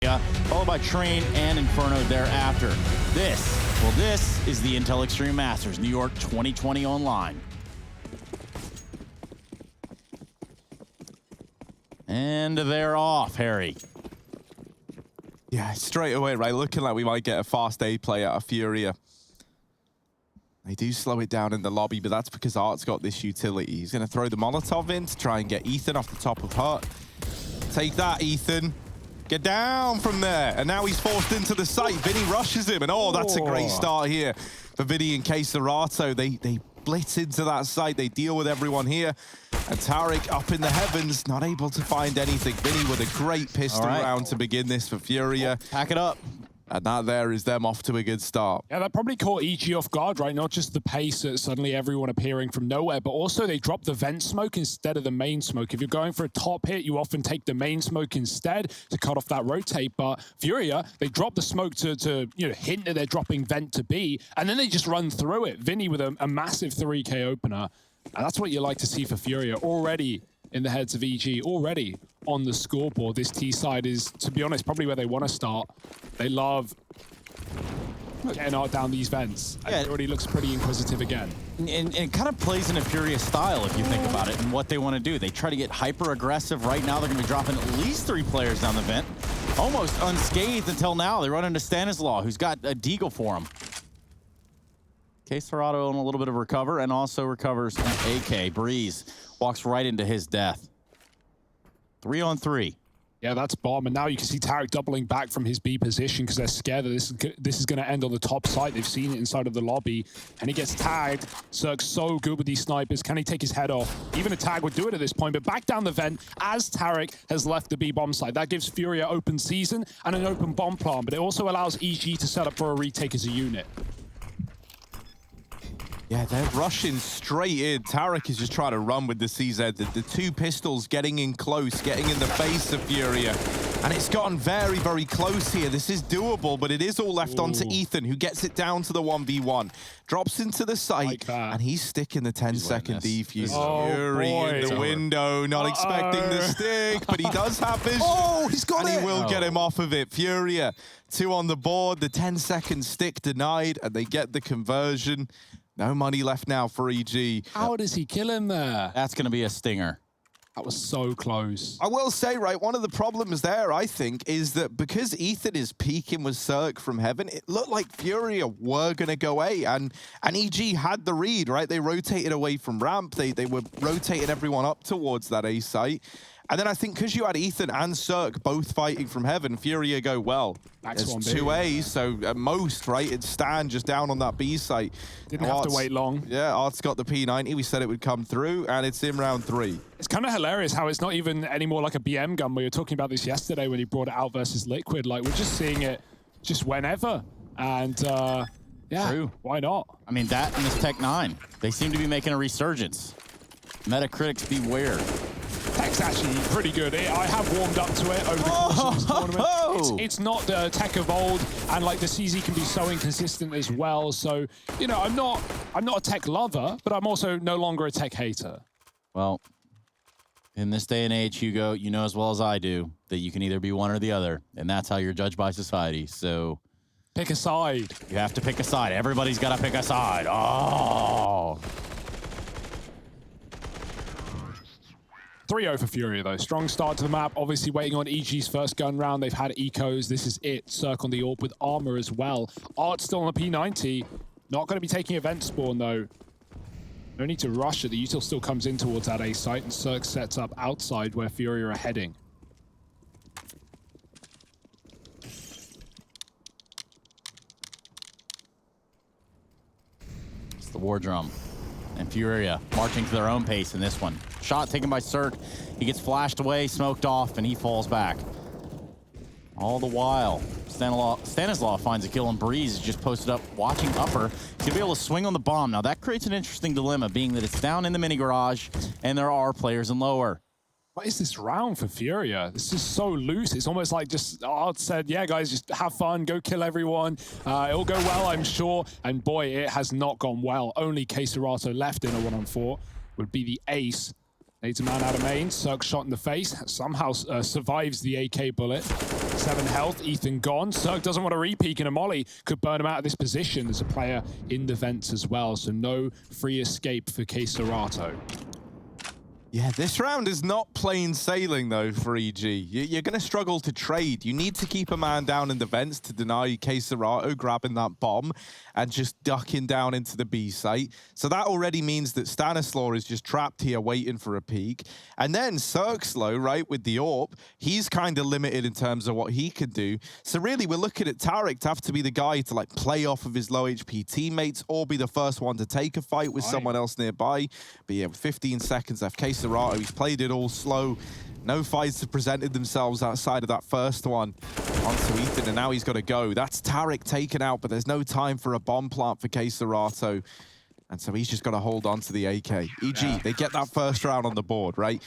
FURIA, followed by Train and Inferno thereafter. This is the Intel Extreme Masters New York 2020 online. And they're off, Harry. Yeah, straight away, right? Looking like we might get a fast A play out of FURIA. They do slow it down in the lobby, but that's because Art's got this utility. He's going to throw the Molotov in to try and get Ethan off the top of Hut. Take that, Ethan. Get down from there. And now he's forced into the site. Vinny rushes him, and oh, that's a great start here for Vinny and csgo. They blitz into that site. They deal with everyone here. And Tarik up in the heavens, not able to find anything. Vinny with a great pistol round to begin this for FURIA. Pack it up. And that there is them off to a good start. Yeah, that probably caught EG off guard, right? Not just the pace of suddenly everyone appearing from nowhere, but also they dropped the vent smoke instead of the main smoke. If you're going for a top hit, you often take the main smoke instead to cut off that rotate. But FURIA, they drop the smoke to hint that they're dropping vent to B, and then they just run through it. Vinny with a massive 3K opener. And that's what you like to see for FURIA already in the heads of EG, already on the scoreboard. This T side is, to be honest, probably where they want to start. They love getting out down these vents. And it already looks pretty inquisitive again. And it kind of plays in a FURIA style, if you think about it, and what they want to do. They try to get hyper-aggressive. Right now, they're going to be dropping at least 3 players down the vent. Almost unscathed until now. They run into Stanislaw, who's got a deagle for him. csgo on a little bit of recover, and also recovers an AK. Breeze walks right into his death. 3 on 3. Yeah, that's bomb. And now you can see Tarik doubling back from his B position because they're scared that this is going to end on the top site. They've seen it inside of the lobby, and he gets tagged. Cirque's so good with these snipers. Can he take his head off? Even a tag would do it at this point, but back down the vent as Tarik has left the B bomb site. That gives FURIA open season and an open bomb plant, but it also allows EG to set up for a retake as a unit. Yeah, they're rushing straight in. Tarik is just trying to run with the CZ. The 2 pistols getting in close, getting in the face of FURIA. And it's gotten very, very close here. This is doable, but it is all left onto Ethan, who gets it down to the 1v1. Drops into the site, and he's sticking the 10-second defuse. Fury in the window, not expecting the stick, but he does have vision. He's got it! And he will get him off of it. FURIA, 2 on the board, the 10-second stick denied, and they get the conversion. No money left now for EG. How does he kill him there? That's going to be a stinger. That was so close. I will say, right, one of the problems there, I think, is that because Ethan is peeking with Cirque from heaven, it looked like FURIA were going to go A, and EG had the read, right? They rotated away from ramp. They were rotating everyone up towards that A site. And then I think because you had Ethan and Cirque both fighting from heaven, FURIA go, well, there's 2 A's, so at most, right, it's Stan just down on that B site. Didn't have to wait long. Yeah, Art's got the P90. We said it would come through, and it's in round 3. It's kind of hilarious how it's not even anymore like a BM gun. We were talking about this yesterday when he brought it out versus Liquid. Like, we're just seeing it just whenever. And, yeah, why not? I mean, that and this Tech 9, they seem to be making a resurgence. Metacritics beware. Tech's actually pretty good. I have warmed up to it over the course of this tournament. It's not the Tech of old, and like the CZ can be so inconsistent as well. So, you know, I'm not a Tech lover, but I'm also no longer a Tech hater. Well, in this day and age, Hugo, you know as well as I do that you can either be one or the other, and that's how you're judged by society. So pick a side. You have to pick a side. Everybody's got to pick a side. Oh. 3-0 for FURIA, though. Strong start to the map. Obviously waiting on EG's first gun round. They've had ecos. This is it. Cirque on the AWP with armor as well. Art still on the P90. Not going to be taking event spawn, though. No need to rush it. The util still comes in towards that A site, and Cirque sets up outside where FURIA are heading. It's the war drum. And FURIA marching to their own pace in this one. Shot taken by Cirque. He gets flashed away, smoked off, and he falls back. All the while, Stanislaw finds a kill, and Breeze is just posted up watching upper. He's going to be able to swing on the bomb. Now, that creates an interesting dilemma, being that it's down in the mini garage, and there are players in lower. What is this round for FURIA? This is so loose. It's almost like just Art said, yeah, guys, just have fun, go kill everyone. It'll go well, I'm sure. And boy, it has not gone well. Only csgo left in a 1-on-4 would be the ace. Needs a man out of main. Cirque shot in the face. Somehow survives the AK bullet. 7 health. Ethan gone. Cirque doesn't want to re-peek, and a molly could burn him out of this position. There's a player in the vents as well, so no free escape for csgo. Yeah, this round is not plain sailing, though, for EG. You're going to struggle to trade. You need to keep a man down in the vents to deny csgo grabbing that bomb and just ducking down into the B site. So that already means that Stanislaw is just trapped here waiting for a peek. And then Cirkslow, right, with the AWP, he's kind of limited in terms of what he can do. So really, we're looking at Tarik to have to be the guy to, like, play off of his low HP teammates or be the first one to take a fight with someone else nearby. But yeah, with 15 seconds left, he's played it all slow. No fights have presented themselves outside of that first one onto Ethan, and now he's got to go. That's Tarik taken out, but there's no time for a bomb plant for csgo. And so he's just got to hold on to the AK. EG, they get that first round on the board, right?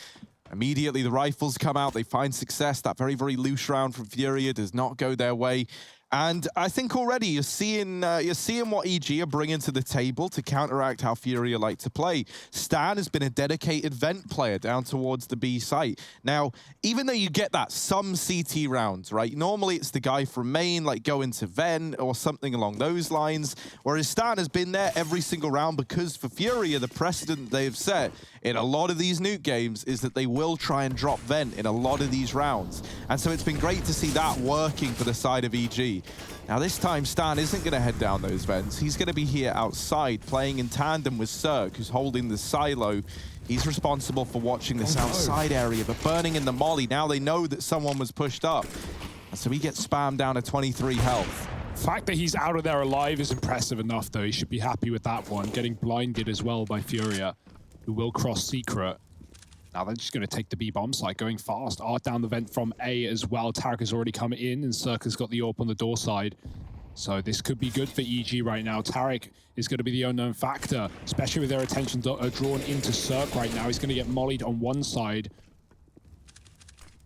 Immediately, the rifles come out. They find success. That very, very loose round from FURIA does not go their way. And I think already you're seeing what EG are bringing to the table to counteract how FURIA like to play. Stan has been a dedicated vent player down towards the B site. Now, even though you get that some CT rounds, right? Normally it's the guy from main, like going to vent or something along those lines. Whereas Stan has been there every single round because for FURIA, the precedent they've set in a lot of these Nuke games is that they will try and drop vent in a lot of these rounds. And so it's been great to see that working for the side of EG. Now this time, Stan isn't going to head down those vents. He's going to be here outside, playing in tandem with Cirque, who's holding the silo. He's responsible for watching this outside area, but burning in the molly. Now they know that someone was pushed up. And so he gets spammed down to 23 health. The fact that he's out of there alive is impressive enough, though. He should be happy with that one. Getting blinded as well by FURIA, who will cross secret. Now they're just going to take the B bomb site, going fast. Art down the vent from A as well. Tarik has already come in, and Cirque has got the AWP on the door side. So this could be good for EG right now. Tarik is going to be the unknown factor, especially with their attention drawn into Cirque right now. He's going to get mollied on one side.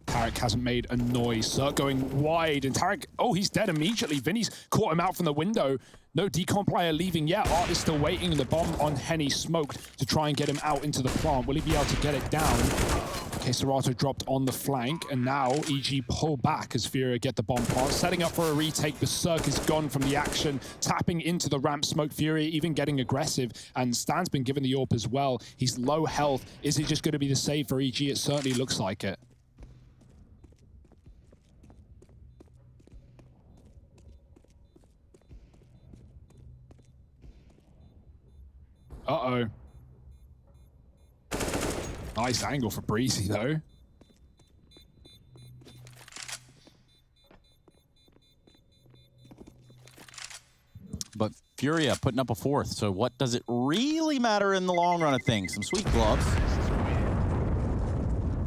Tarik hasn't made a noise. Cirque going wide, and Tarik, oh, he's dead immediately. Vinny's caught him out from the window. No decon player leaving yet. Art is still waiting, and the bomb on Henny smoked to try and get him out into the plant. Will he be able to get it down? csgo dropped on the flank, and now EG pull back as FURIA get the bomb plant. Setting up for a retake, but Cirque is gone from the action. Tapping into the ramp smoke. FURIA even getting aggressive, and Stan's been given the AWP as well. He's low health. Is it just going to be the save for EG? It certainly looks like it. Uh-oh. Nice angle for Breezy, though. But FURIA putting up a fourth, so what does it really matter in the long run of things? Some sweet gloves.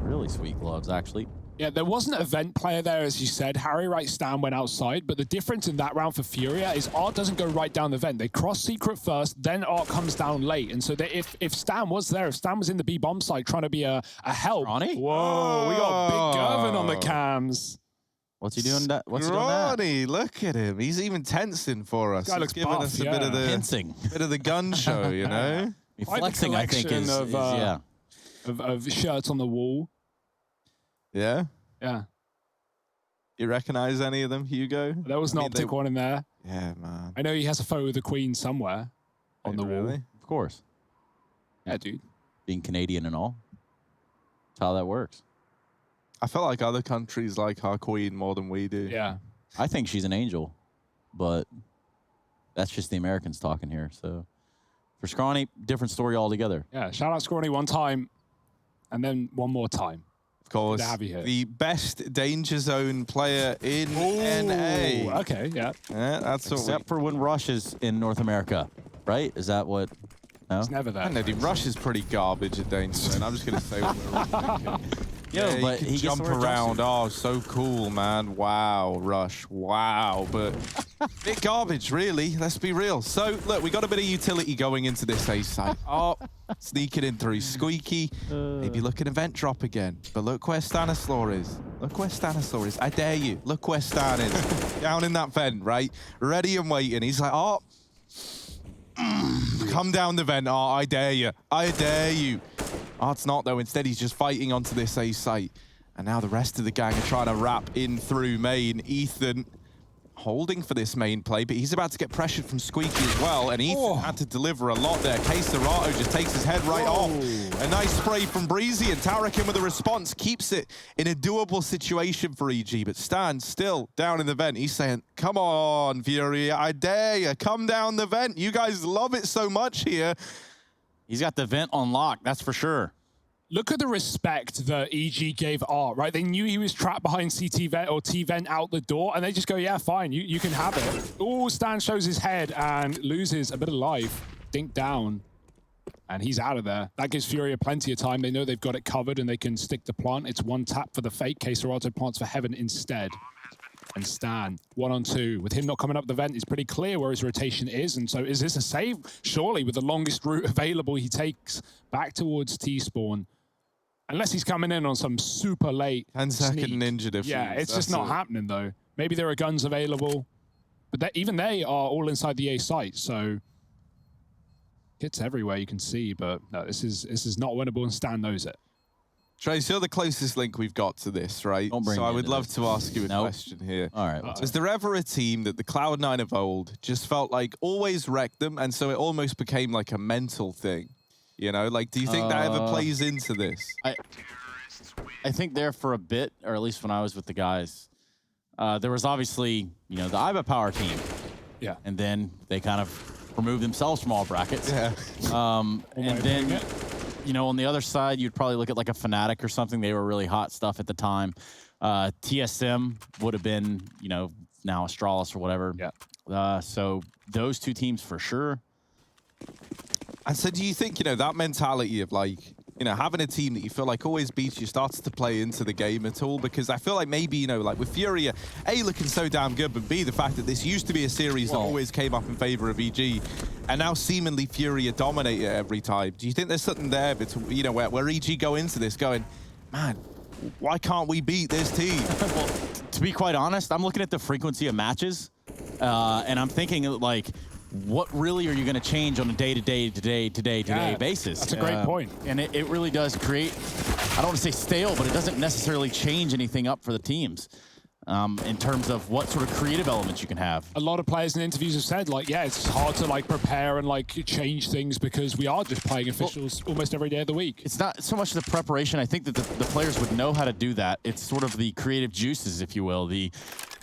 Really sweet gloves, actually. Yeah, there wasn't an event player there, as you said. Harry Wright Stan went outside, but the difference in that round for FURIA is Art doesn't go right down the vent. They cross secret first, then Art comes down late. And so if Stan was there, if Stan was in the B bomb site trying to be a help. Ronnie? Whoa, we got Big Gervin on the cams. What's he doing? What's he doing? Ronnie, look at him. He's even tensing for us. Guy looks giving buff, us a bit of the bit of the gun show, you know. Flexing, I think, is yeah. Of shirts on the wall. Yeah. Yeah. You recognize any of them, Hugo? There was an optic one in there. Yeah, man. I know he has a photo of the Queen somewhere on the wall. Of course. Yeah, dude. Being Canadian and all. That's how that works. I feel like other countries like our Queen more than we do. Yeah. I think she's an angel, but that's just the Americans talking here. So for Scrawny, different story altogether. Yeah, shout out Scrawny one time, and then one more time. Of course, the best danger zone player in NA. Okay, yeah. Yeah, that's except for when Rush is in North America, right? Is that what? No, it's never that. I know, dude, Rush is pretty garbage at danger zone. I'm just gonna say what we're all thinking. Yeah, but he jump around. Oh, so cool, man. Wow, Rush. Wow, but bit garbage, really. Let's be real. So, look, we got a bit of utility going into this A site. Oh, sneaking in through Squeaky. Maybe look at event drop again. But look where Stanislaw is. Look where Stanislaw is. I dare you. Look where Stan is. Down in that vent, right? Ready and waiting. He's like, oh, come down the vent. Oh, I dare you. I dare you. Art's not, though. Instead, he's just fighting onto this A site. And now the rest of the gang are trying to wrap in through main. Ethan holding for this main play, but he's about to get pressured from Squeaky as well, and Ethan had to deliver a lot there. K-Serato just takes his head right off. A nice spray from Breezy, and tarik in with a response keeps it in a doable situation for EG, but Stan still down in the vent. He's saying, come on, FURIA, I dare you, come down the vent. You guys love it so much here. He's got the vent on lock, that's for sure. Look at the respect that EG gave Art, right? They knew he was trapped behind CT vent or T vent out the door, and they just go, yeah, fine, you can have it. Oh, Stan shows his head and loses a bit of life. Dink down, and he's out of there. That gives FURIA plenty of time. They know they've got it covered, and they can stick the plant. It's one tap for the fake. K-Serato plants for Heaven instead. And Stan, 1-on-2. With him not coming up the vent, it's pretty clear where his rotation is. And so is this a save? Surely, with the longest route available, he takes back towards T-spawn. Unless he's coming in on some super late 10-second ninja difference. Yeah, it's just not happening, though. Maybe there are guns available. But even they are all inside the A site, so hits everywhere you can see. But no, this is not winnable, and Stan knows it. Trace, you're the closest link we've got to this, right? So I would love to ask you a question here. All right. Was there ever a team that the Cloud9 of old just felt like always wrecked them, and so it almost became like a mental thing? You know, like, do you think that ever plays into this? I think there for a bit, or at least when I was with the guys, there was obviously, you know, the IBA power team. Yeah. And then they kind of removed themselves from all brackets. Yeah. And then, you know, on the other side, you'd probably look at like a Fnatic or something. They were really hot stuff at the time. TSM would have been, you know, now Astralis or whatever. Yeah. So those two teams for sure. And so do you think, you know, that mentality of like, you know, having a team that you feel like always beats you starts to play into the game at all? Because I feel like maybe, you know, like with FURIA, A, looking so damn good, but B, the fact that this used to be a series that always came up in favor of EG, and now seemingly FURIA dominate it every time. Do you think there's something there, you know, where EG go into this going, man, why can't we beat this team? Well, to be quite honest, I'm looking at the frequency of matches, and I'm thinking like, what really are you going to change on a day-to-day basis? That's a great point. And it really does create, I don't want to say stale, but it doesn't necessarily change anything up for the teams in terms of what sort of creative elements you can have. A lot of players in interviews have said, like, yeah, it's hard to like prepare and like change things because we are just playing officials almost every day of the week. It's not so much the preparation. I think that the players would know how to do that. It's sort of the creative juices, if you will, the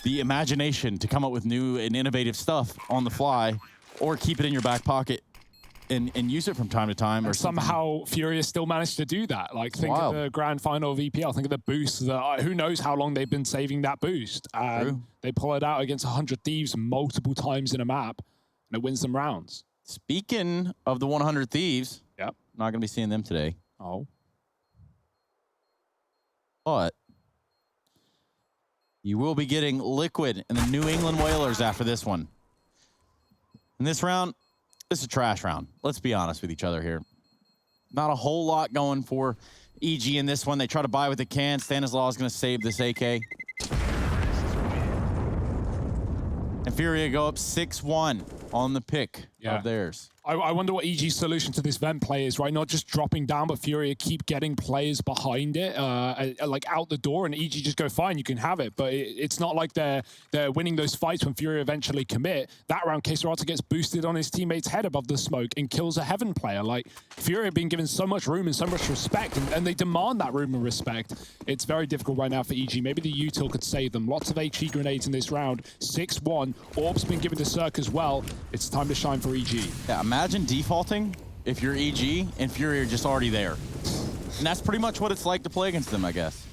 imagination to come up with new and innovative stuff on the fly, or keep it in your back pocket and use it from time to time. And or somehow FURIA still managed to do that. Like, think of the grand final of EPL. Think of the boost. Who knows how long they've been saving that boost. And they pull it out against 100 Thieves multiple times in a map, and it wins them rounds. Speaking of the 100 Thieves, not going to be seeing them today. Oh. But you will be getting Liquid and the New England Whalers after this one. In this round, this is a trash round. Let's be honest with each other here. Not a whole lot going for EG in this one. They try to buy what they can. Stanislaw is going to save this AK. And FURIA go up 6-1 on the pick of theirs. I wonder what EG's solution to this vent play is, right? Not just dropping down, but FURIA keep getting players behind it, like out the door, and EG just go, fine, you can have it. But it's not like they're winning those fights when FURIA eventually commit. That round, K-Serato gets boosted on his teammate's head above the smoke and kills a Heaven player. Like, FURIA being given so much room and so much respect, and they demand that room and respect. It's very difficult right now for EG. Maybe the util could save them. Lots of HE grenades in this round. 6-1. Orb's been given to Cirque as well. It's time to shine for EG. Yeah, imagine defaulting if you're EG and FURIA are just already there. And that's pretty much what it's like to play against them, I guess.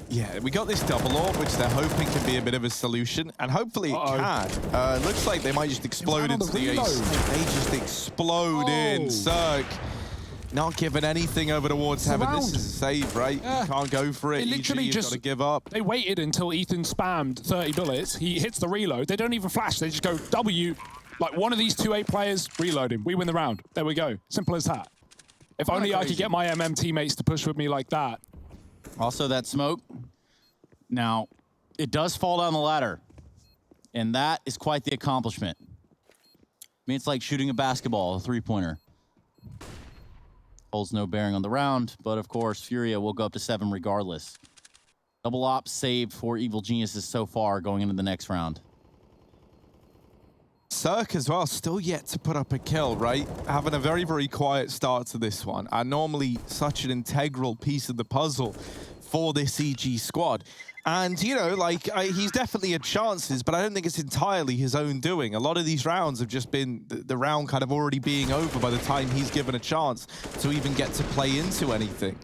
Yeah, we got this double orb, which they're hoping can be a bit of a solution, and hopefully it can. It looks like they might just explode into the ace. They just explode in. Cirque not giving anything over towards Heaven. This is a save, right? You can't go for it. They literally just got to give up. They waited until Ethan spammed 30 bullets. He hits the reload. They don't even flash. They just go W. Like, one of these 2A players, reload him. We win the round. There we go. Simple as that. If only I could get my MM teammates to push with me like that. Also, that smoke. Now, it does fall down the ladder. And that is quite the accomplishment. I mean, it's like shooting a basketball, a three-pointer. Holds no bearing on the round, but of course, FURIA will go up to 7 regardless. Double op saved for Evil Geniuses so far going into the next round. Cirque as well, still yet to put up a kill, right? Having a very, very quiet start to this one. And normally such an integral piece of the puzzle for this EG squad. And, you know, like, he's definitely had chances, but I don't think it's entirely his own doing. A lot of these rounds have just been the round kind of already being over by the time he's given a chance to even get to play into anything.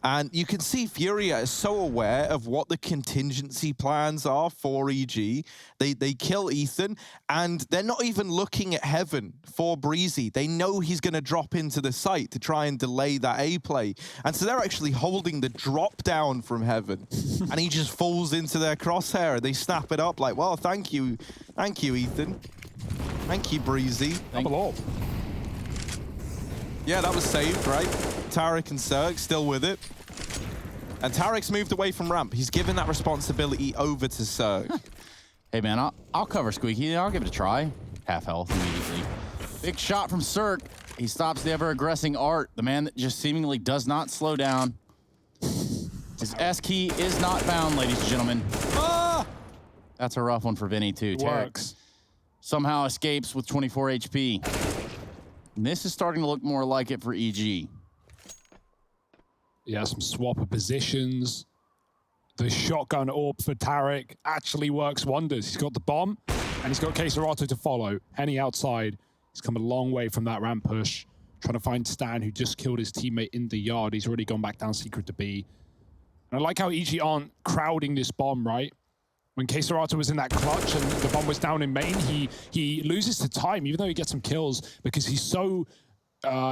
And you can see FURIA is so aware of what the contingency plans are for EG. They kill Ethan, and they're not even looking at Heaven for Breezy. They know he's going to drop into the site to try and delay that A play. And so they're actually holding the drop down from Heaven, and he just falls into their crosshair. They snap it up like, well, thank you, Ethan. Thank you, Breezy. Double orb. Yeah, that was saved, right? Tarik and Cirque still with it. And Tarik's moved away from ramp. He's given that responsibility over to Cirque. Hey, man, I'll cover Squeaky. I'll give it a try. Half health immediately. Big shot from Cirque. He stops the ever-aggressing Art, the man that just seemingly does not slow down. His S key is not bound, ladies and gentlemen. Ah! That's a rough one for Vinny, too. Works. Somehow escapes with 24 HP. And this is starting to look more like it for EG. Yeah, some swap of positions. The shotgun orb for Tarik actually works wonders. He's got the bomb, and he's got csgo to follow. Henny outside. He's come a long way from that ramp push. Trying to find Stan, who just killed his teammate in the yard. He's already gone back down secret to B. And I like how EG aren't crowding this bomb, right? When csgo was in that clutch and the bomb was down in main, he loses to time, even though he gets some kills, because he's so...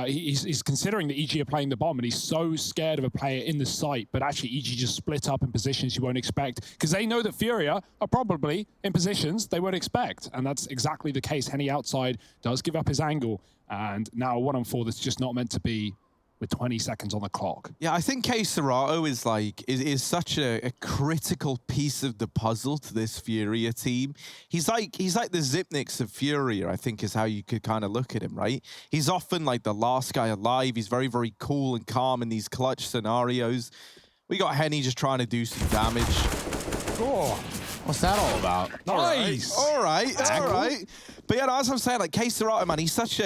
he's considering that EG are playing the bomb, and he's so scared of a player in the site, but actually EG just split up in positions you won't expect, because they know that FURIA are probably in positions they won't expect, and that's exactly the case. Henny outside does give up his angle, and now a 1-on-4 that's just not meant to be with 20 seconds on the clock. Yeah, I think csgo is like is such a critical piece of the puzzle to this FURIA team. He's like the Zipniks of FURIA, I think is how you could kind of look at him, right? He's often like the last guy alive. He's very, very cool and calm in these clutch scenarios. We got Henny just trying to do some damage. Oh, What's that all about? nice. All right. But yeah, as I'm saying, like csgo, man, he's such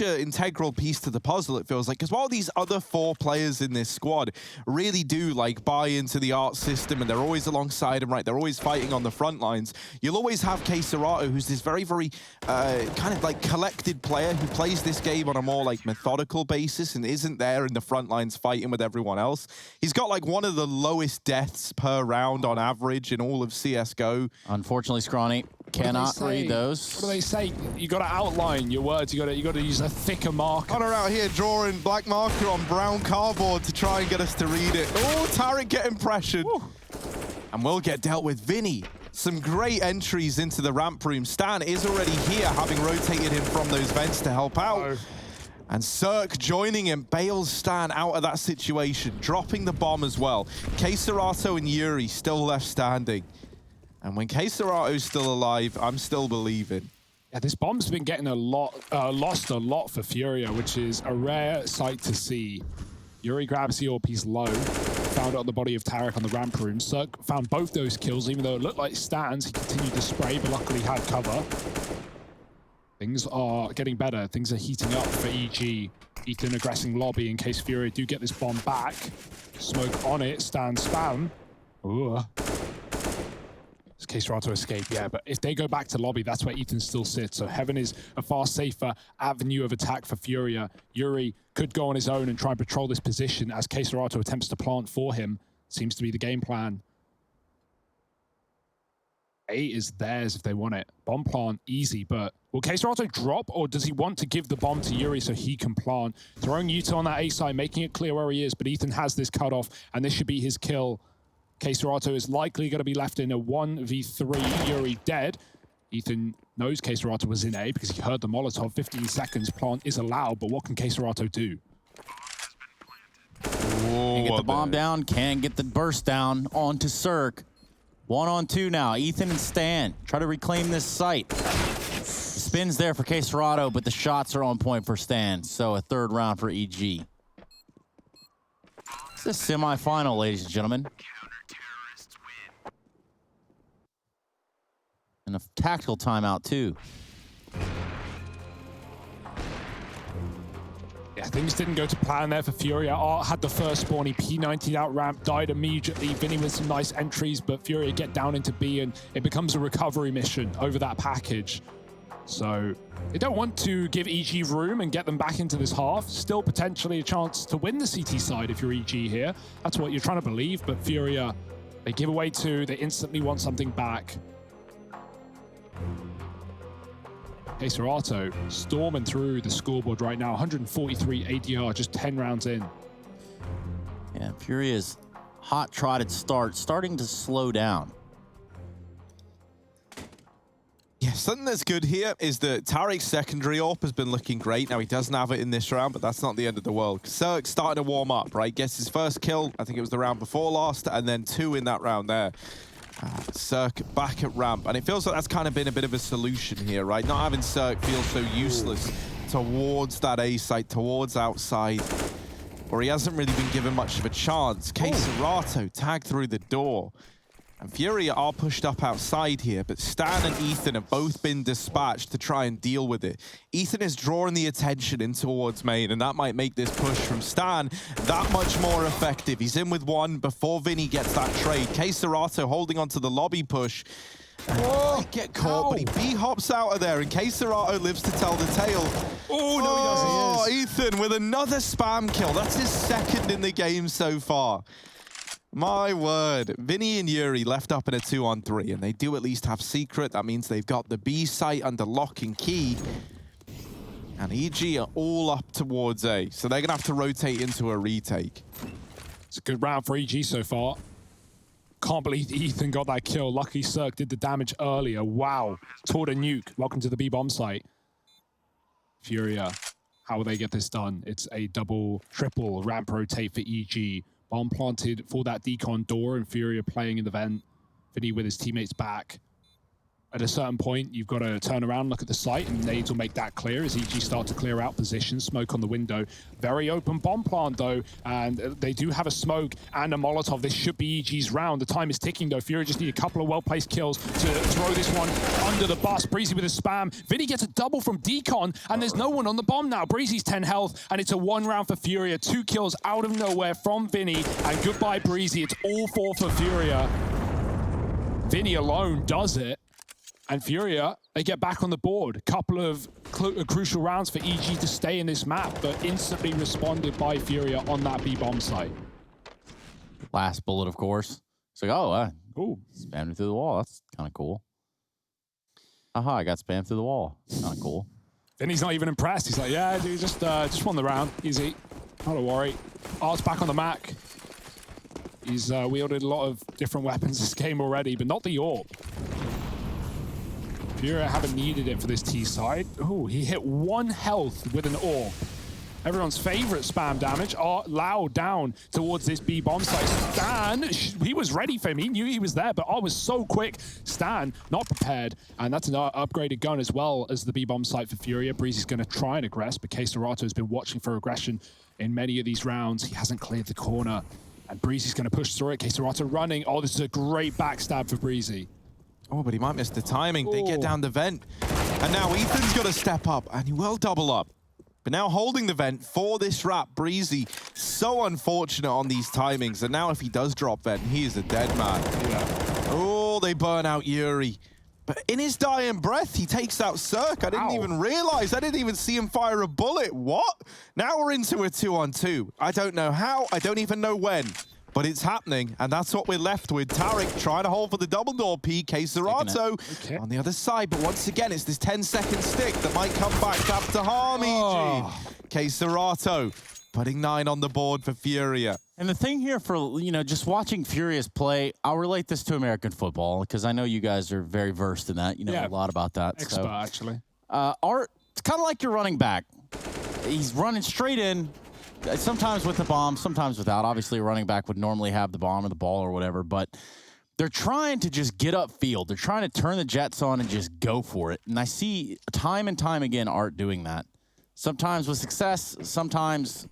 a integral piece to the puzzle, it feels like. Because while these other 4 players in this squad really do like buy into the art system, and they're always alongside him, right? They're always fighting on the front lines. You'll always have csgo, who's this very, very kind of like collected player who plays this game on a more like methodical basis and isn't there in the front lines fighting with everyone else. He's got like one of the lowest deaths per round on average in all of CSGO. Unfortunately, Scrawny cannot read those. What do they say? You got to outline your words. You got to use a thicker marker. Connor out here drawing black marker on brown cardboard to try and get us to read it. Oh, Tarik getting pressured. Woo. And we'll get dealt with. Vinny, some great entries into the ramp room. Stan is already here, having rotated him from those vents to help out. Oh. And Cirque joining him, bails Stan out of that situation, dropping the bomb as well. csgo and Yuri still left standing. And when csgo's still alive, I'm still believing. Yeah, this bomb's been getting lost a lot for FURIA, which is a rare sight to see. Yuri grabs the AWP, he's low. Found out the body of Tarik on the ramp room. Cirque found both those kills, even though it looked like Stan's. He continued to spray, but luckily had cover. Things are getting better. Things are heating up for EG. Ethan aggressing lobby in case FURIA do get this bomb back. Smoke on it, Stan spam. Ooh. csgo escape, yeah, but if they go back to lobby, that's where Ethan still sits. So Heaven is a far safer avenue of attack for FURIA. Yuri could go on his own and try and patrol this position as csgo attempts to plant for him. Seems to be the game plan. A is theirs if they want it. Bomb plant, easy, but will csgo drop, or does he want to give the bomb to Yuri so he can plant? Throwing Yuta on that A side, making it clear where he is, but Ethan has this cutoff, and this should be his kill. csgo is likely going to be left in a 1v3. Yuri dead. Ethan knows csgo was in A because he heard the Molotov. 15 seconds, plant is allowed, but what can csgo do? Can get the bomb down, can get the burst down onto Cirque. 1-on-2 now, Ethan and Stan try to reclaim this site. The spin's there for csgo, but the shots are on point for Stan, so a 3rd round for EG. It's a semi-final, ladies and gentlemen. And a tactical timeout, too. Yeah, things didn't go to plan there for FURIA. Art had the first spawn, he P90'd out ramp, died immediately. Vinny with some nice entries, but FURIA get down into B, and it becomes a recovery mission over that package. So they don't want to give EG room and get them back into this half. Still potentially a chance to win the CT side if you're EG here. That's what you're trying to believe, but FURIA, they give away 2, they instantly want something back. csgo storming through the scoreboard right now. 143 ADR, just 10 rounds in. Yeah, FURIA's hot-trotted start starting to slow down. Yeah, something that's good here is that Tarik's secondary AWP has been looking great. Now, he doesn't have it in this round, but that's not the end of the world. Cirque's starting to warm up, right? Gets his first kill, I think it was the round before last, and then 2 in that round there. Cirque back at ramp, and it feels like that's kind of been a bit of a solution here, right? Not having Cirque feel so useless towards that A site, towards outside, where he hasn't really been given much of a chance. csgo tagged through the door. And FURIA are pushed up outside here, but Stan and Ethan have both been dispatched to try and deal with it. Ethan is drawing the attention in towards main, and that might make this push from Stan that much more effective. He's in with 1 before Vinny gets that trade. csgo holding onto the lobby push. Might get caught, but he B-hops out of there, and csgo lives to tell the tale. Oh, no, he does. Ethan with another spam kill. That's his 2nd in the game so far. My word. Vinny and Yuri left up in a 2-on-3, and they do at least have secret. That means they've got the B site under lock and key. And EG are all up towards A, so they're going to have to rotate into a retake. It's a good round for EG so far. Can't believe Ethan got that kill. Lucky Cirque did the damage earlier. Wow. Toward a nuke. Welcome to the B bomb site. FURIA, how will they get this done? It's a double, triple ramp rotate for EG. Bomb planted for that decon door, and FURIA playing in the vent. Vinny with his teammates back. At a certain point, you've got to turn around, look at the site, and nades will make that clear as EG start to clear out position. Smoke on the window. Very open bomb plant, though, and they do have a smoke and a Molotov. This should be EG's round. The time is ticking, though. FURIA just need a couple of well-placed kills to throw this one under the bus. Breezy with a spam. Vinny gets a double from decon, and there's no one on the bomb now. Breezy's 10 health, and it's a 1 round for FURIA. 2 kills out of nowhere from Vinny, and goodbye, Breezy. It's all 4 for FURIA. Vinny alone does it. And FURIA, they get back on the board. Couple of crucial rounds for EG to stay in this map, but instantly responded by FURIA on that B-bomb site. Last bullet, of course. It's like, oh, spammed me through the wall. That's kind of cool. Aha, I got spammed through the wall. Kind of cool. Vinny's not even impressed. He's like, yeah, dude, just won the round. Easy. Not a worry. Art's back on the Mac. He's wielded a lot of different weapons this game already, but not the AWP. FURIA haven't needed it for this T side. Oh, he hit 1 health with an AWP. Everyone's favorite spam damage. Loud down towards this B bomb site. Stan, he was ready for him. He knew he was there, but was so quick. Stan, not prepared. And that's an upgraded gun as well as the B bomb site for FURIA. Breezy's going to try and aggress, but csgo has been watching for aggression in many of these rounds. He hasn't cleared the corner. And Breezy's going to push through it. csgo running. Oh, this is a great backstab for Breezy. Oh, but he might miss the timing. They get down the vent. And now Ethan's got to step up, and he will double up. But now holding the vent for this wrap, Breezy, so unfortunate on these timings. And now if he does drop vent, he is a dead man. Yeah. Oh, they burn out Yuri. But in his dying breath, he takes out Cirque. I didn't even realize. I didn't even see him fire a bullet. What? Now we're into a 2-on-2. I don't know how. I don't even know when. But it's happening, and that's what we're left with. Tarik trying to hold for the double door P. csgo on the other side. But once again, it's this 10-second stick that might come back to harm EG. csgo putting 9 on the board for FURIA. And the thing here for, just watching FURIA's play, I'll relate this to American football because I know you guys are very versed in that. You know a lot about that. Expert, actually. Art, it's kind of like your running back. He's running straight in. Sometimes with the bomb, sometimes without. Obviously, a running back would normally have the bomb or the ball or whatever, but they're trying to just get upfield. They're trying to turn the jets on and just go for it. And I see time and time again Art doing that. Sometimes with success, sometimes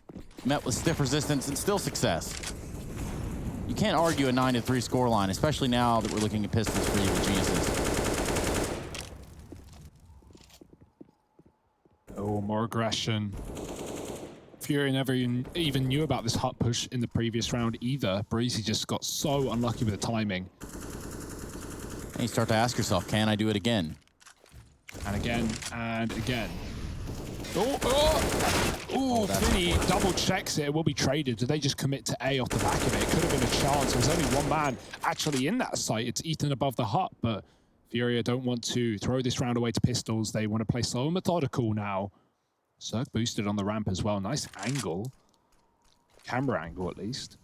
met with stiff resistance and still success. can't argue a 9-3 scoreline, especially now that we're looking at pistols for evil geniuses. Oh, more aggression. FURIA never even knew about this hut push in the previous round either. Breezy just got so unlucky with the timing. And you start to ask yourself, can I do it again? And again, and again. Oh, Finny double checks it. It will be traded. Do they just commit to A off the back of it? It could have been a chance. There's only one man actually in that site. It's Ethan above the hut, but FURIA don't want to throw this round away to pistols. They want to play slow and methodical now. Cirque boosted on the ramp as well. Nice angle. Camera angle, at least.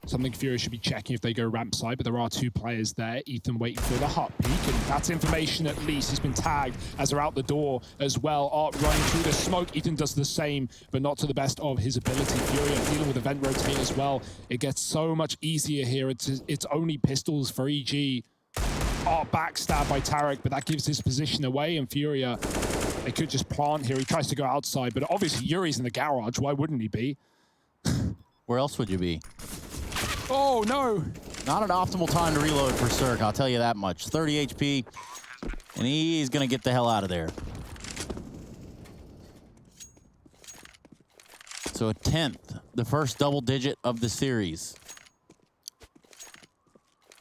Something FURIA should be checking if they go ramp side, but there are two players there. Ethan waiting for the hut peek, and that's information at least. He's been tagged as they're out the door as well. Art running through the smoke. Ethan does the same, but not to the best of his ability. FURIA dealing with the vent rotate as well. It gets so much easier here. It's only pistols for EG. Art backstabbed by Tarik, but that gives his position away, and FURIA, they could just plant here. He tries to go outside, but obviously Yuri's in the garage. Why wouldn't he be? Where else would you be? Oh, no. Not an optimal time to reload for Cirque, I'll tell you that much. 30 HP, and he's going to get the hell out of there. So a 10th, the first double digit of the series.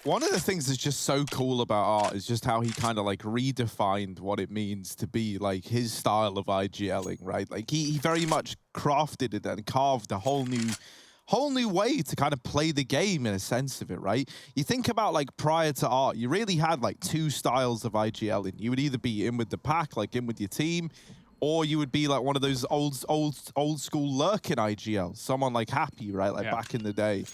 One of the things that's just so cool about Art is just how he kind of like redefined what it means to be like his style of IGLing, right? Like he very much crafted it and carved a whole new way to kind of play the game in a sense of it, right? You think about like prior to Art, you really had like two styles of IGLing. You would either be in with the pack, like in with your team, or you would be like one of those old school lurking IGL, someone like Happy, right? Like back in the day.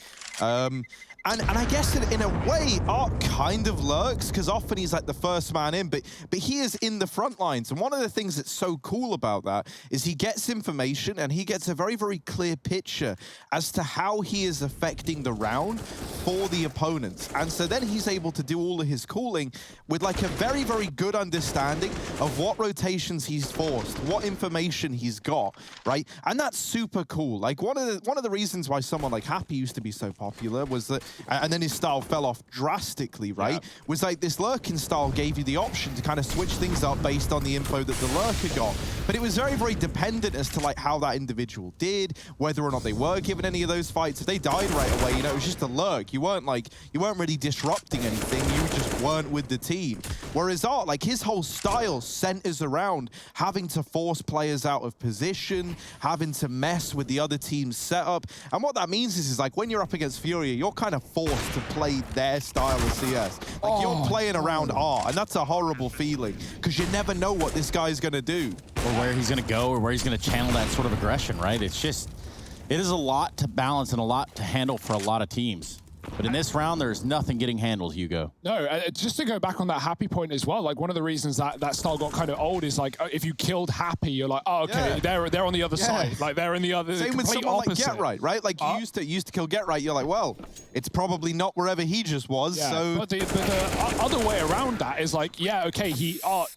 And I guess in a way, Art kind of lurks because often he's like the first man in, but he is in the front lines. And one of the things that's so cool about that is he gets information and he gets a very, very clear picture as to how he is affecting the round for the opponents. And so then he's able to do all of his calling with like a very, very good understanding of what rotations he's forced, what information he's got, right? And that's super cool. Like one of the reasons why someone like Happy used to be so popular was that, and then his style fell off drastically, right? Yeah. Was like this lurking style gave you the option to kind of switch things up based on the info that the lurker got. But it was very, very dependent as to like how that individual did, whether or not they were given any of those fights. If they died right away, you know, it was just a lurk. You weren't really disrupting anything. You just weren't with the team. Whereas Art, like his whole style centers around having to force players out of position, having to mess with the other team's setup. And what that means is like when you're up against FURIA, you're kind of forced to play their style of CS. Like you're playing around Art, and that's a horrible feeling because you never know what this guy's going to do. Or where he's going to go, or where he's going to channel that sort of aggression, right? It's just, it is a lot to balance and a lot to handle for a lot of teams. But in this round, there's nothing getting handled, Hugo. No, just to go back on that Happy point as well, like one of the reasons that style got kind of old is like if you killed Happy, you're like, oh, okay, they're on the other side. Like they're in the other, same with someone opposite. like Get Right, right? Like you used to kill Get Right, you're like, well, it's probably not wherever he just was, so... But the other way around that is like, yeah, okay,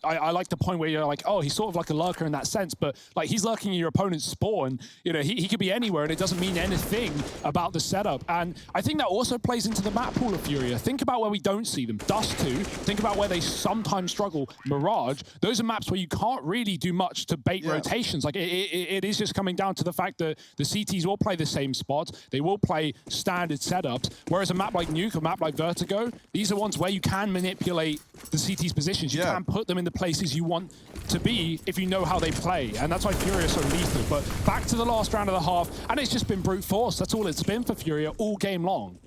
I like the point where you're like, oh, he's sort of like a lurker in that sense, but like he's lurking in your opponent's spawn, you know, he could be anywhere and it doesn't mean anything about the setup. And I think that also plays into the map pool of FURIA. Think about where we don't see them. Dust 2, think about where they sometimes struggle. Mirage, those are maps where you can't really do much to bait rotations. Like it is just coming down to the fact that the CTs will play the same spots. They will play standard setups. Whereas a map like Nuke, a map like Vertigo, these are ones where you can manipulate the CT's positions. You can put them in the places you want to be if you know how they play. And that's why FURIA is so lethal. But back to the last round of the half, and it's just been brute force. That's all it's been for FURIA all game long.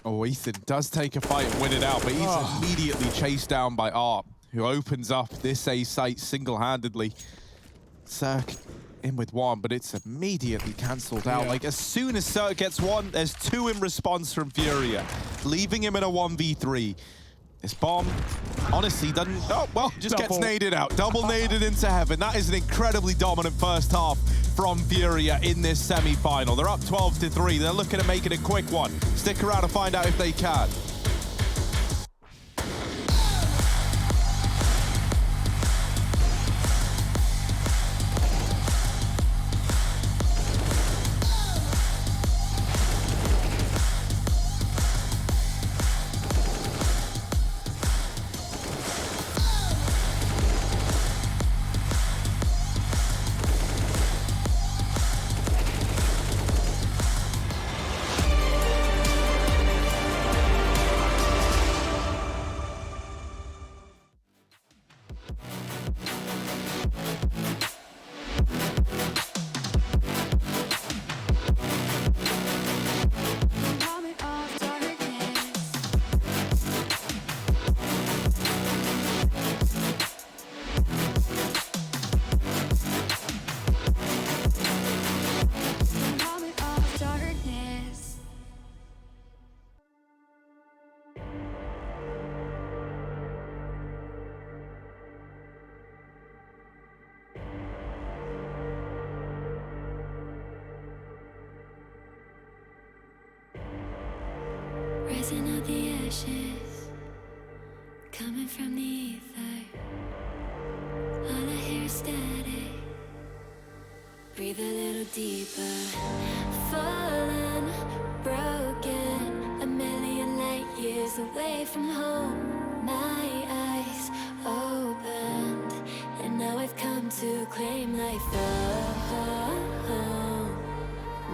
Oh, Ethan does take a fight and win it out, but he's immediately chased down by Art, who opens up this A site single-handedly. Cirque in with one, but it's immediately cancelled out. Like, as soon as Cirque gets one, there's two in response from FURIA, leaving him in a 1v3. This bomb, honestly, doesn't... Oh, well, just gets naded out. Double naded into heaven. That is an incredibly dominant first half from FURIA in this semi-final. They're up 12-3. They're looking at making a quick one. Stick around to find out if they can. Rising out the ashes, coming from the ether. All I hear is static. Breathe a little deeper. Fallen, broken, a million light years away from home. My eyes opened, and now I've come to claim life.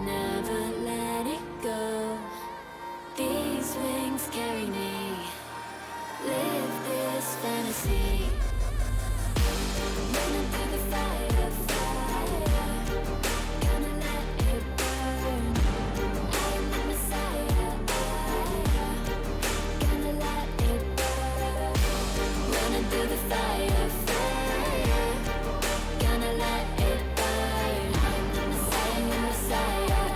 Never let it go. These wings carry me. Live this fantasy. Running through the fire, fire. Gonna let it burn. I am the Messiah. Gonna let it burn. Running through the fire, fire. Gonna let it burn. I am the Messiah.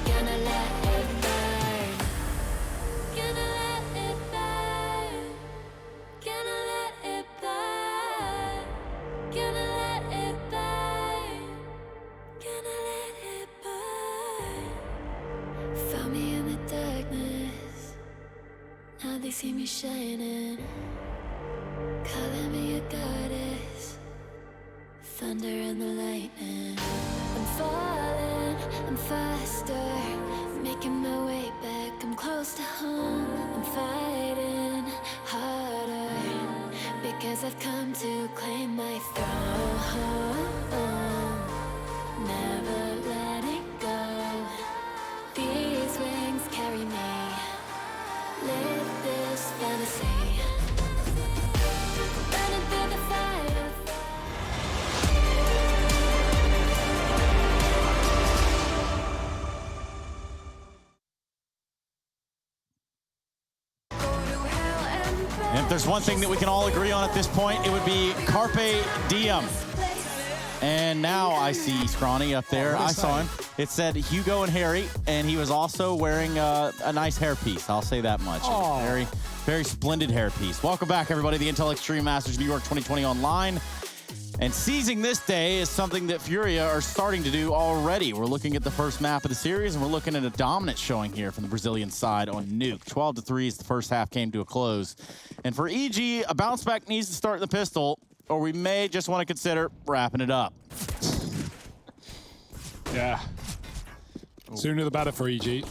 Gonna let it burn. Gonna let it burn. Gonna let it burn. Gonna let it burn. Gonna let it burn. Found me in the darkness. Now they see me shining. Calling me a goddess. Thunder and the lightning. I'm falling, I'm faster. Making my way back, I'm close to home. I'm fighting harder because I've come to claim my throne. Never let it go. These wings carry me. Live this fantasy. Running through the fire. And if there's one thing that we can all agree on at this point, it would be Carpe Diem. And now I see Scrawny up there. I saw him. It said Hugo and Harry, and he was also wearing a nice hairpiece. I'll say that much. Oh. Very, very splendid hairpiece. Welcome back, everybody, to the Intel Extreme Masters New York 2020 online. And seizing this day is something that FURIA are starting to do already. We're looking at the first map of the series, and we're looking at a dominant showing here from the Brazilian side on Nuke. 12-3 as the first half came to a close. And for EG, a bounce back needs to start in the pistol, or we may just want to consider wrapping it up. Yeah. Sooner the better for EG.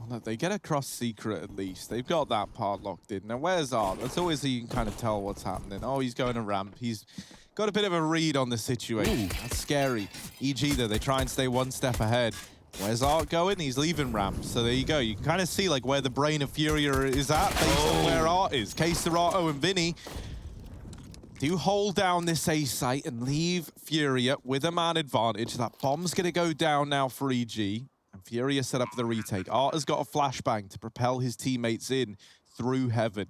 Look, they get across secret at least. They've got that part locked in. Now, where's Art? That's always you can kind of tell what's happening. Oh, he's going to ramp. He's got a bit of a read on the situation. Ooh. That's scary. EG, though, they try and stay one step ahead. Where's Art going? He's leaving ramp. So there you go. You can kind of see like where the brain of FURIA is at based on where Art is. K-Serato and Vinny do hold down this A site and leave FURIA with a man advantage. That bomb's going to go down now for EG. And FURIA set up the retake. Art has got a flashbang to propel his teammates in through heaven.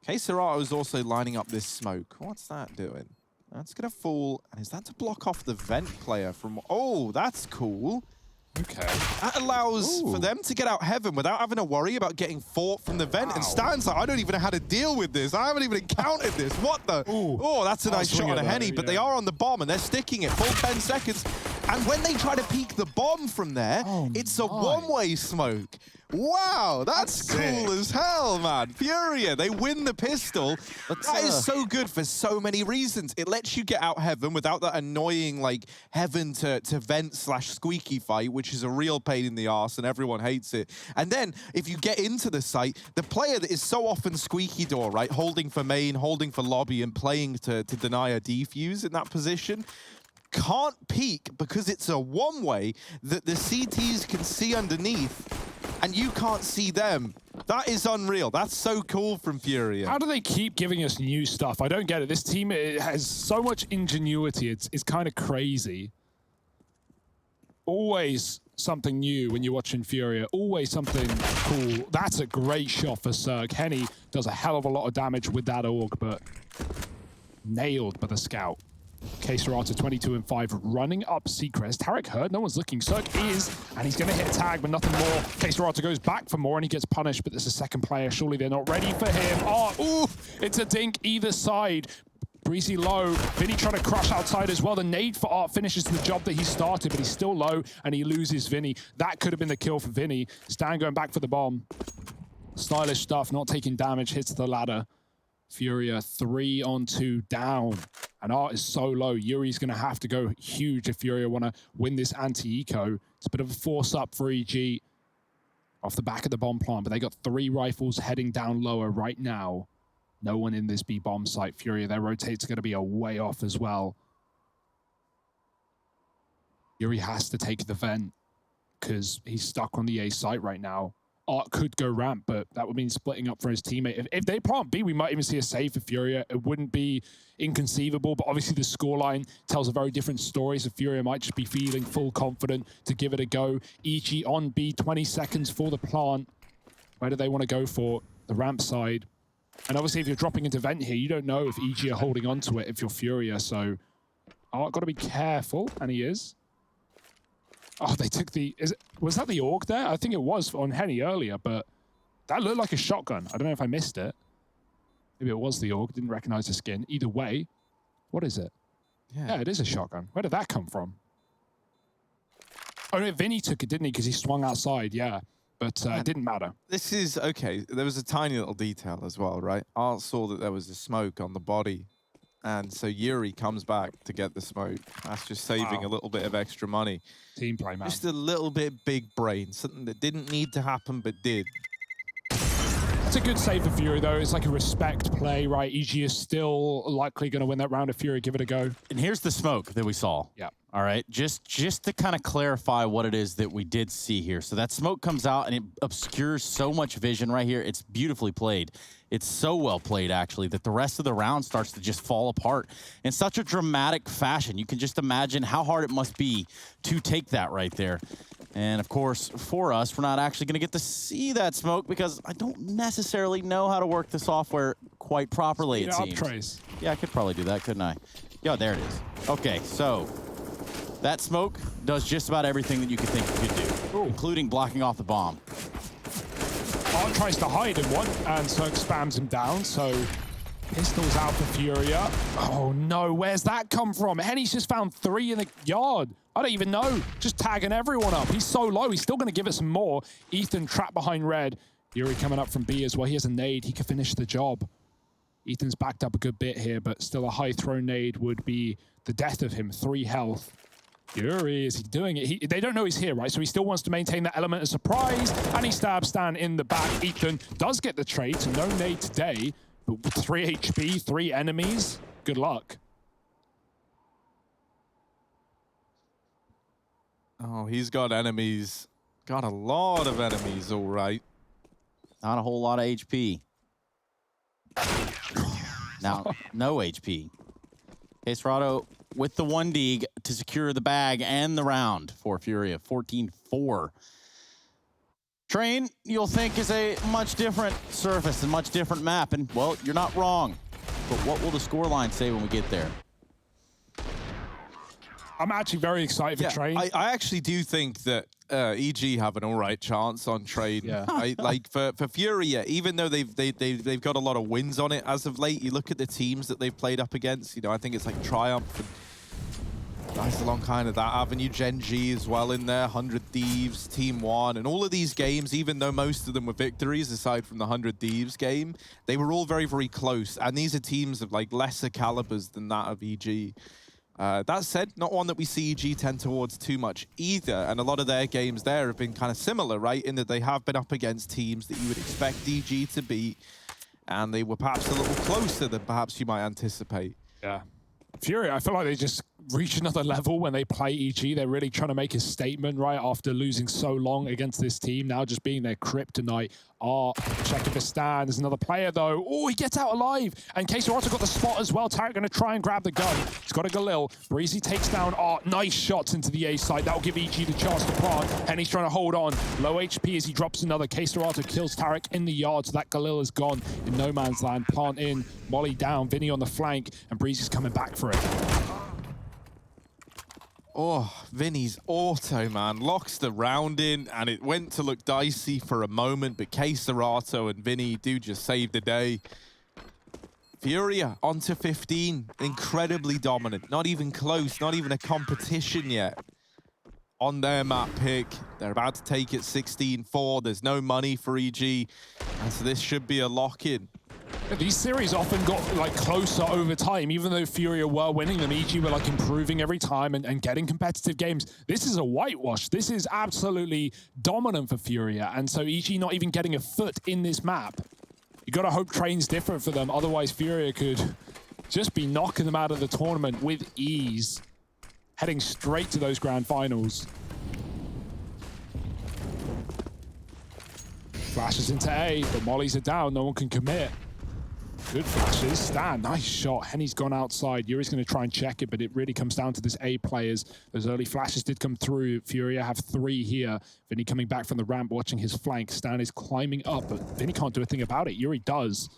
K-Serato is also lining up this smoke. What's that doing? That's going to fall. And is that to block off the vent player from... Oh, that's cool. Okay. That allows for them to get out heaven without having to worry about getting fought from the vent. And Stan's like, I don't even know how to deal with this. I haven't even encountered this. What the? Ooh. Oh, that's a nice shot on a Henny, but they are on the bomb and they're sticking it full 10 seconds. And when they try to peek the bomb from there, it's a one-way smoke. Wow, that's cool as hell, man. FURIA, they win the pistol. That is so good for so many reasons. It lets you get out heaven without that annoying, like, heaven to vent / squeaky fight, which is a real pain in the arse and everyone hates it. And then, if you get into the site, the player that is so often squeaky door, right, holding for main, holding for lobby, and playing to deny a defuse in that position, can't peek because it's a one-way that the CTs can see underneath and you can't see them. That is unreal. That's so cool from FURIA. How do they keep giving us new stuff? I don't get it. This team has so much ingenuity. It's kind of crazy. Always something new when you're watching FURIA. Always something cool. That's a great shot for Zerg. Henny does a hell of a lot of damage with that AUG, but nailed by the scout. K-Serato 22-5 running up Seacrest. Tarik heard, no one's looking. Zerg is, and he's going to hit a tag, but nothing more. K-Serato goes back for more, and he gets punished, but there's a second player. Surely they're not ready for him. Oh, ooh, it's a dink either side. Breezy low. Vinny trying to crush outside as well. The nade for Art finishes the job that he started, but he's still low, and he loses Vinny. That could have been the kill for Vinny. Stan going back for the bomb. Stylish stuff, not taking damage, hits the ladder. Furia 3-on-2 down. And Art is so low. Yuri's going to have to go huge if Furia want to win this anti-eco. It's a bit of a force up for EG off the back of the bomb plant, but they got 3 rifles heading down lower right now. No one in this B bomb site. Furia, their rotate's going to be a way off as well. Yuri has to take the vent because he's stuck on the A site right now. Art could go ramp, but that would mean splitting up for his teammate. If they plant B, we might even see a save for Furia. It wouldn't be inconceivable, but obviously the scoreline tells a very different story, so Furia might just be feeling full confident to give it a go. EG on B, 20 seconds for the plant. Where do they want to go for? The ramp side. And obviously if you're dropping into vent here, you don't know if EG are holding on to it if you're Furia, so Art got to be careful, and he is. Oh, they took the... was that the AUG there? I think it was on Henny earlier, but that looked like a shotgun. I don't know if I missed it. Maybe it was the AUG. Didn't recognize the skin. Either way, what is it? Yeah, it is a shotgun. Where did that come from? Oh, no, Vinny took it, didn't he? Because he swung outside, yeah. But it didn't matter. This is, okay, there was a tiny little detail as well, right? Art saw that there was a smoke on the body. And so Yuri comes back to get the smoke. That's just saving a little bit of extra money. Team play, man. Just a little bit big brain. Something that didn't need to happen, but did. It's a good save for Fury, though. It's like a respect play, right? EG is still likely going to win that round if Fury give it a go. And here's the smoke that we saw. Yeah. All right, just to kind of clarify what it is that we did see here. So that smoke comes out and it obscures so much vision right here. It's beautifully played. It's so well played, actually, that the rest of the round starts to just fall apart in such a dramatic fashion. You can just imagine how hard it must be to take that right there. And of course, for us, we're not actually going to get to see that smoke because I don't necessarily know how to work the software quite properly, it seems. Trace. Yeah, I could probably do that, couldn't I? Yeah, there it is. Okay, so that smoke does just about everything that you could think it could do, including blocking off the bomb. Art tries to hide in one, and Cirque spams him down, so pistols out for Furia. Oh no, where's that come from? Henny's just found 3 in the yard. I don't even know. Just tagging everyone up. He's so low, he's still gonna give it some more. Ethan trapped behind red. Yuri coming up from B as well. He has a nade, he could finish the job. Ethan's backed up a good bit here, but still a high throw nade would be the death of him. 3 health. Yuri, is he doing it? They don't know he's here, right? So he still wants to maintain that element of surprise, and he stabs Stan in the back. Ethan does get the trade, so no nade today, but with 3 HP, 3 enemies, good luck. Oh, he's got enemies. Got a lot of enemies, all right. Not a whole lot of HP. Now, no HP. Queserado with the 1 dig to secure the bag and the round for Furia, 14-4. Train, you'll think, is a much different surface and much different map, and, well, you're not wrong. But what will the scoreline say when we get there? I'm actually very excited for Train. I actually do think that EG have an all right chance on Train. Yeah. Like for Furia, even though they've got a lot of wins on it as of late, you look at the teams that they've played up against, you know, I think it's like Triumph and guys along kind of that avenue, Gen G as well in there, 100 Thieves, Team 1, and all of these games, even though most of them were victories aside from the 100 Thieves game, they were all very, very close. And these are teams of like lesser calibers than that of EG. That said, not one that we see EG tend towards too much either, and a lot of their games there have been kind of similar, right, in that they have been up against teams that you would expect EG to beat, and they were perhaps a little closer than perhaps you might anticipate. Yeah. Fury, I feel like they just reach another level when they play EG. They're really trying to make a statement, right, after losing so long against this team, now just being their kryptonite. Art checking for Stan. There's another player, though. Oh, he gets out alive. And queserado got the spot as well. Tarik going to try and grab the gun. He's got a Galil. Breezy takes down Art. Nice shots into the A side. That'll give EG the chance to plant. And he's trying to hold on. Low HP as he drops another. queserado kills Tarik in the yard, so that Galil is gone in no man's land. Plant in. Molly down. Vinny on the flank. And Breezy's coming back for it. Oh, Vinny's auto, man. Locks the round in, and it went to look dicey for a moment, but queserado and Vinny do just save the day. FURIA onto 15, incredibly dominant. Not even close, not even a competition yet. On their map pick, they're about to take it 16-4. There's no money for EG, and so this should be a lock-in. Yeah, these series often got like closer over time, even though FURIA were winning them. EG were like improving every time and getting competitive games. This is a whitewash. This is absolutely dominant for FURIA, and so EG not even getting a foot in this map. You gotta hope train's different for them, otherwise FURIA could just be knocking them out of the tournament with ease, heading straight to those grand finals. Flashes into A, but mollies are down, no one can commit. Good flashes, Stan, nice shot. Henny's gone outside. Yuri's going to try and check it, but it really comes down to this A players. Those early flashes did come through. FURIA have 3 here. Vinny coming back from the ramp, watching his flank. Stan is climbing up, but Vinny can't do a thing about it. Yuri does.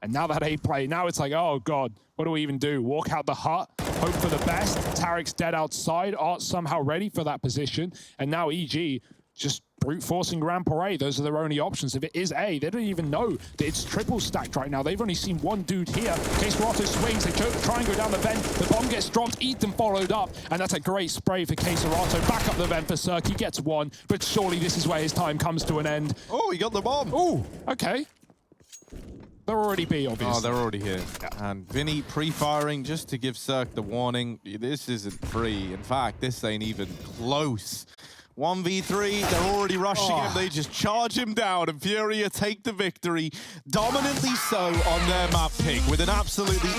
And now that A play, now it's like, oh God, what do we even do? Walk out the hut, hope for the best. Tarik's dead outside. Art's somehow ready for that position. And now EG just brute forcing ramp or A. Those are their only options. If it is A, they don't even know that it's triple stacked right now. They've only seen one dude here. Queserato swings, they try and go down the vent. The bomb gets dropped, Ethan followed up, and that's a great spray for Queserato. Back up the vent for Cirque, he gets one, but surely this is where his time comes to an end. Oh, he got the bomb. Oh, okay. They're already B, obviously. Oh, they're already here. Yeah. And Vinny pre-firing just to give Cirque the warning. This isn't free. In fact, this ain't even close. 1v3, they're already rushing him. They just charge him down, and FURIA take the victory, dominantly so on their map pick, with an absolutely